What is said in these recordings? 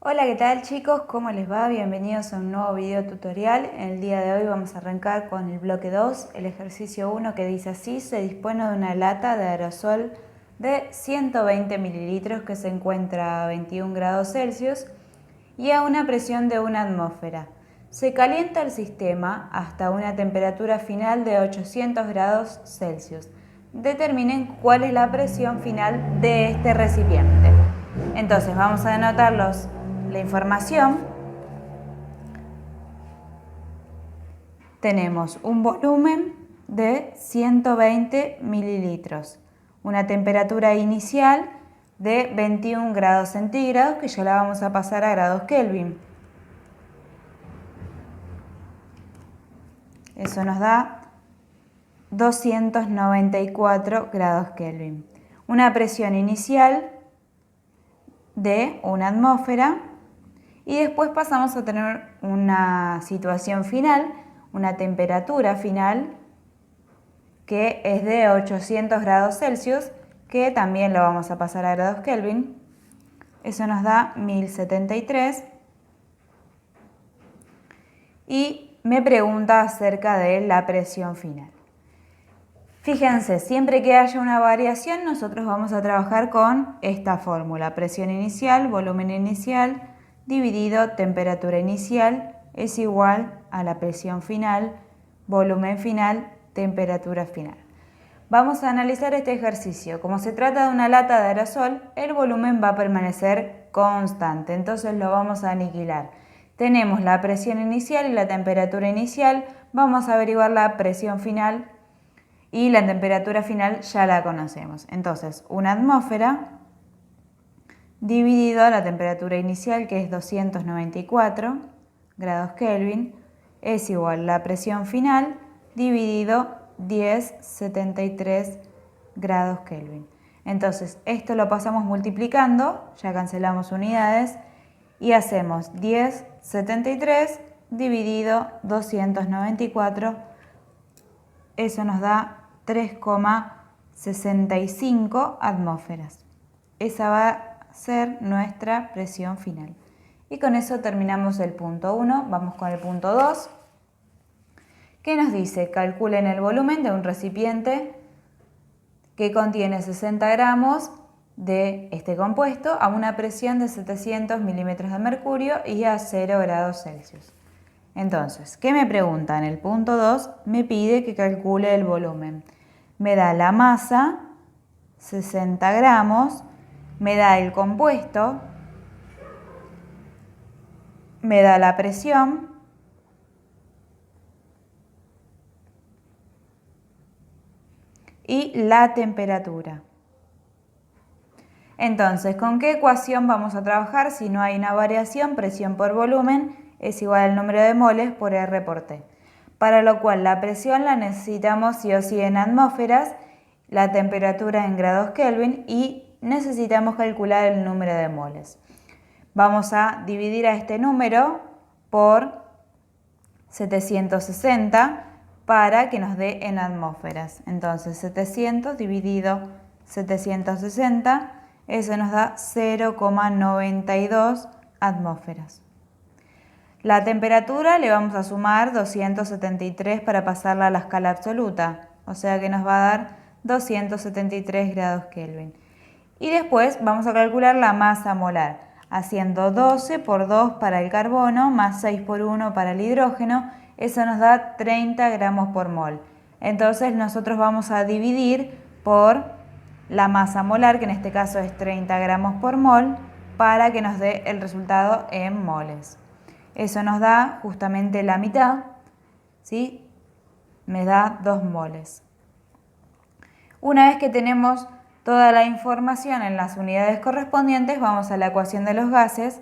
Hola, ¿qué tal chicos? ¿Cómo les va? Bienvenidos a un nuevo video tutorial. En el día de hoy vamos a arrancar con el bloque 2, el ejercicio 1 que dice así: se dispone de una lata de aerosol de 120 mililitros que se encuentra a 21 grados Celsius y a una presión de 1 atmósfera. Se calienta el sistema hasta una temperatura final de 800 grados Celsius. Determinen cuál es la presión final de este recipiente. Entonces vamos a anotar la información. Tenemos un volumen de 120 mililitros, una temperatura inicial de 21 grados centígrados, que ya la vamos a pasar a grados Kelvin. Eso nos da 294 grados Kelvin. Una presión inicial de 1 atmósfera y después pasamos a tener una situación final, una temperatura final que es de 800 grados Celsius, que también lo vamos a pasar a grados Kelvin. Eso nos da 1073. Y me pregunta acerca de la presión final. Fíjense, siempre que haya una variación, nosotros vamos a trabajar con esta fórmula: presión inicial, volumen inicial, dividido temperatura inicial, es igual a la presión final, volumen final, temperatura final. Vamos a analizar este ejercicio. Como se trata de una lata de aerosol, el volumen va a permanecer constante, entonces lo vamos a aniquilar. Tenemos la presión inicial y la temperatura inicial, vamos a averiguar la presión final y la temperatura final ya la conocemos. Entonces, una atmósfera dividido la temperatura inicial, que es 294 grados Kelvin, es igual a la presión final dividido 1073 grados Kelvin. Entonces, esto lo pasamos multiplicando, ya cancelamos unidades, y hacemos 1073 dividido 294, eso nos da 3,65 atmósferas. Esa va a ser nuestra presión final. Y con eso terminamos el punto 1. Vamos con el punto 2, que nos dice: calculen el volumen de un recipiente que contiene 60 gramos de este compuesto a una presión de 700 milímetros de mercurio y a 0 grados Celsius. Entonces, ¿qué me pregunta? En el punto 2 me pide que calcule el volumen. Me da la masa, 60 gramos, me da el compuesto, me da la presión y la temperatura. Entonces, ¿con qué ecuación vamos a trabajar? Si no hay una variación, presión por volumen es igual al número de moles por R por T. Para lo cual la presión la necesitamos sí o sí en atmósferas, la temperatura en grados Kelvin y necesitamos calcular el número de moles. Vamos a dividir a este número por 760 para que nos dé en atmósferas. Entonces 700 dividido 760, eso nos da 0,92 atmósferas. La temperatura le vamos a sumar 273 para pasarla a la escala absoluta, o sea que nos va a dar 273 grados Kelvin. Y después vamos a calcular la masa molar, haciendo 12 por 2 para el carbono más 6 por 1 para el hidrógeno, eso nos da 30 gramos por mol. Entonces nosotros vamos a dividir por la masa molar, que en este caso es 30 gramos por mol, para que nos dé el resultado en moles. Eso nos da justamente la mitad, ¿sí? Me da 2 moles. Una vez que tenemos toda la información en las unidades correspondientes, vamos a la ecuación de los gases.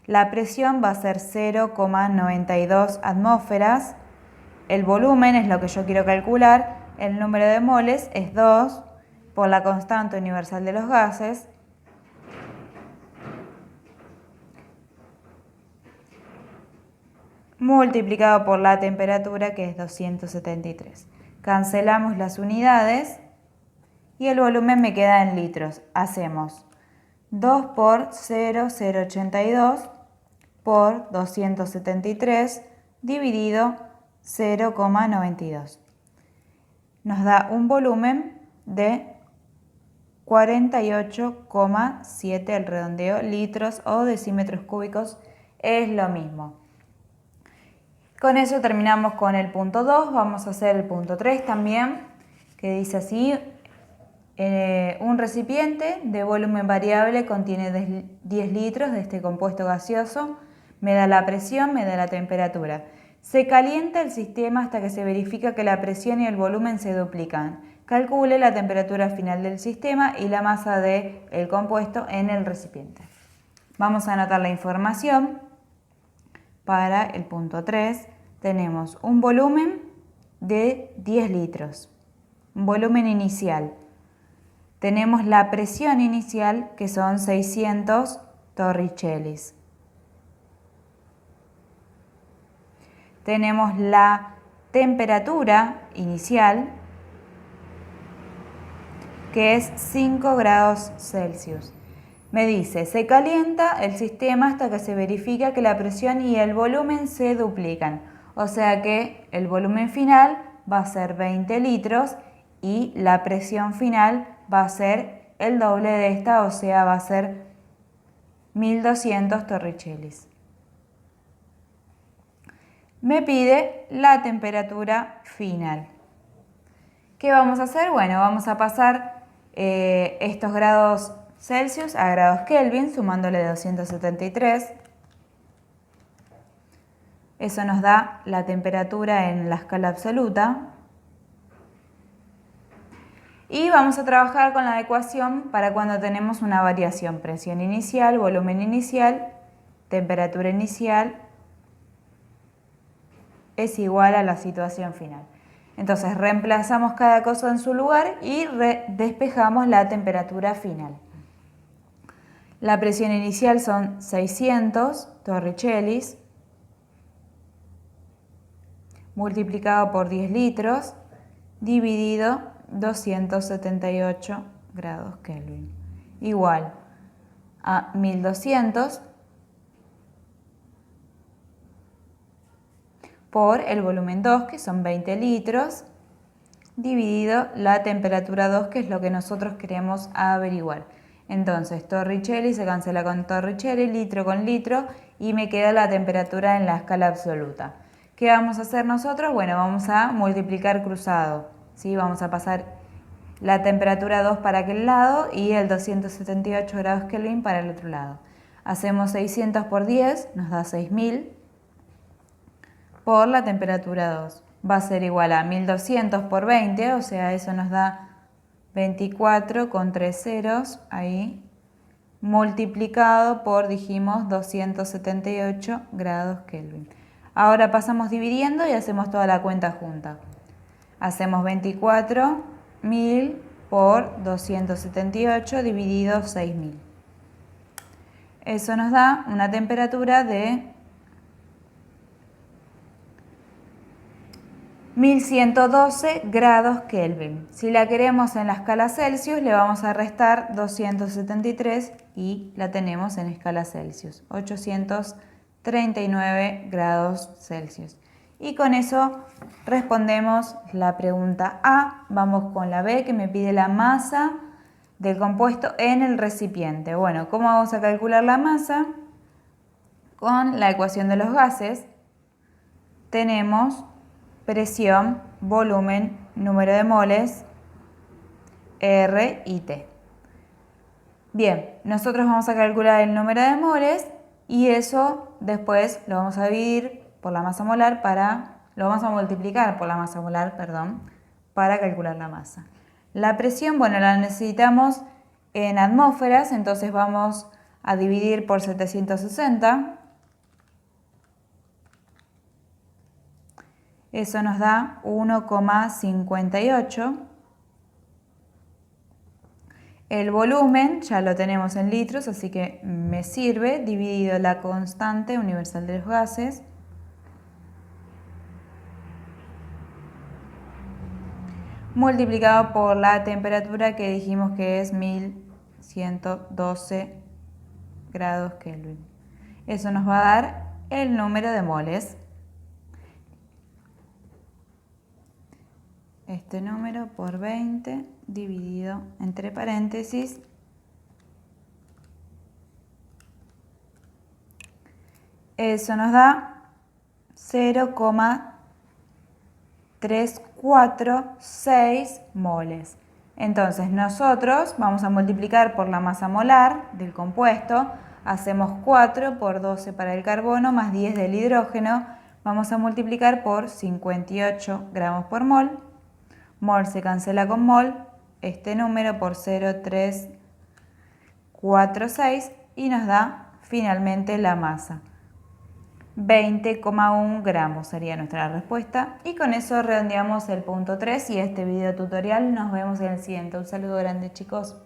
La presión va a ser 0,92 atmósferas. El volumen es lo que yo quiero calcular. El número de moles es 2 por la constante universal de los gases. Multiplicado por la temperatura, que es 273. Cancelamos las unidades y el volumen me queda en litros. Hacemos 2 por 0,082 por 273 dividido 0,92. Nos da un volumen de 48,7 al redondeo litros o decímetros cúbicos, es lo mismo. Con eso terminamos con el punto 2, vamos a hacer el punto 3 también, que dice así: un recipiente de volumen variable contiene 10 litros de este compuesto gaseoso, me da la presión, me da la temperatura. Se calienta el sistema hasta que se verifica que la presión y el volumen se duplican. Calcule la temperatura final del sistema y la masa del compuesto en el recipiente. Vamos a anotar la información. Para el punto 3 tenemos un volumen de 10 litros, un volumen inicial. Tenemos la presión inicial, que son 600 torricellis. Tenemos la temperatura inicial, que es 5 grados Celsius. Me dice, se calienta el sistema hasta que se verifica que la presión y el volumen se duplican. O sea que el volumen final va a ser 20 litros y la presión final va a ser el doble de esta, o sea, va a ser 1200 torricellis. Me pide la temperatura final. ¿Qué vamos a hacer? Bueno, vamos a pasar estos grados Celsius a grados Kelvin, sumándole 273. Eso nos da la temperatura en la escala absoluta. Y vamos a trabajar con la ecuación para cuando tenemos una variación: presión inicial, volumen inicial, temperatura inicial es igual a la situación final. Entonces reemplazamos cada cosa en su lugar y despejamos la temperatura final. La presión inicial son 600 torricellis multiplicado por 10 litros dividido 278 grados Kelvin, igual a 1200 por el volumen 2, que son 20 litros, dividido la temperatura 2, que es lo que nosotros queremos averiguar. Entonces, torricelli se cancela con torricelli, litro con litro, y me queda la temperatura en la escala absoluta. ¿Qué vamos a hacer nosotros? Bueno, vamos a multiplicar cruzado, ¿sí? Vamos a pasar la temperatura 2 para aquel lado y el 278 grados Kelvin para el otro lado. Hacemos 600 por 10, nos da 6000, por la temperatura 2. Va a ser igual a 1200 por 20, o sea, eso nos da 24 con 3 ceros ahí, multiplicado por, dijimos, 278 grados Kelvin. Ahora pasamos dividiendo y hacemos toda la cuenta junta. Hacemos 24.000 por 278 dividido 6000. Eso nos da una temperatura de 1112 grados Kelvin. Si la queremos en la escala Celsius, le vamos a restar 273 y la tenemos en escala Celsius, 839 grados Celsius. Y con eso respondemos la pregunta A. Vamos con la B, que me pide la masa del compuesto en el recipiente. Bueno, ¿cómo vamos a calcular la masa? Con la ecuación de los gases tenemos presión, volumen, número de moles, R y T. Bien, nosotros vamos a calcular el número de moles y eso después lo vamos a dividir por la masa molar lo vamos a multiplicar por la masa molar, para calcular la masa. La presión, bueno, la necesitamos en atmósferas, entonces vamos a dividir por 760. Eso nos da 1,58. El volumen ya lo tenemos en litros, así que me sirve, dividido la constante universal de los gases. Multiplicado por la temperatura, que dijimos que es 1112 grados Kelvin. Eso nos va a dar el número de moles. Este número por 20 dividido entre paréntesis. Eso nos da 0,346 moles. Entonces nosotros vamos a multiplicar por la masa molar del compuesto. Hacemos 4 por 12 para el carbono más 10 del hidrógeno. Vamos a multiplicar por 58 gramos por mol. Mol se cancela con mol. Este número por 0,346 y nos da finalmente la masa. 20,1 gramos sería nuestra respuesta. Y con eso redondeamos el punto 3 y este video tutorial. Nos vemos en el siguiente. Un saludo grande, chicos.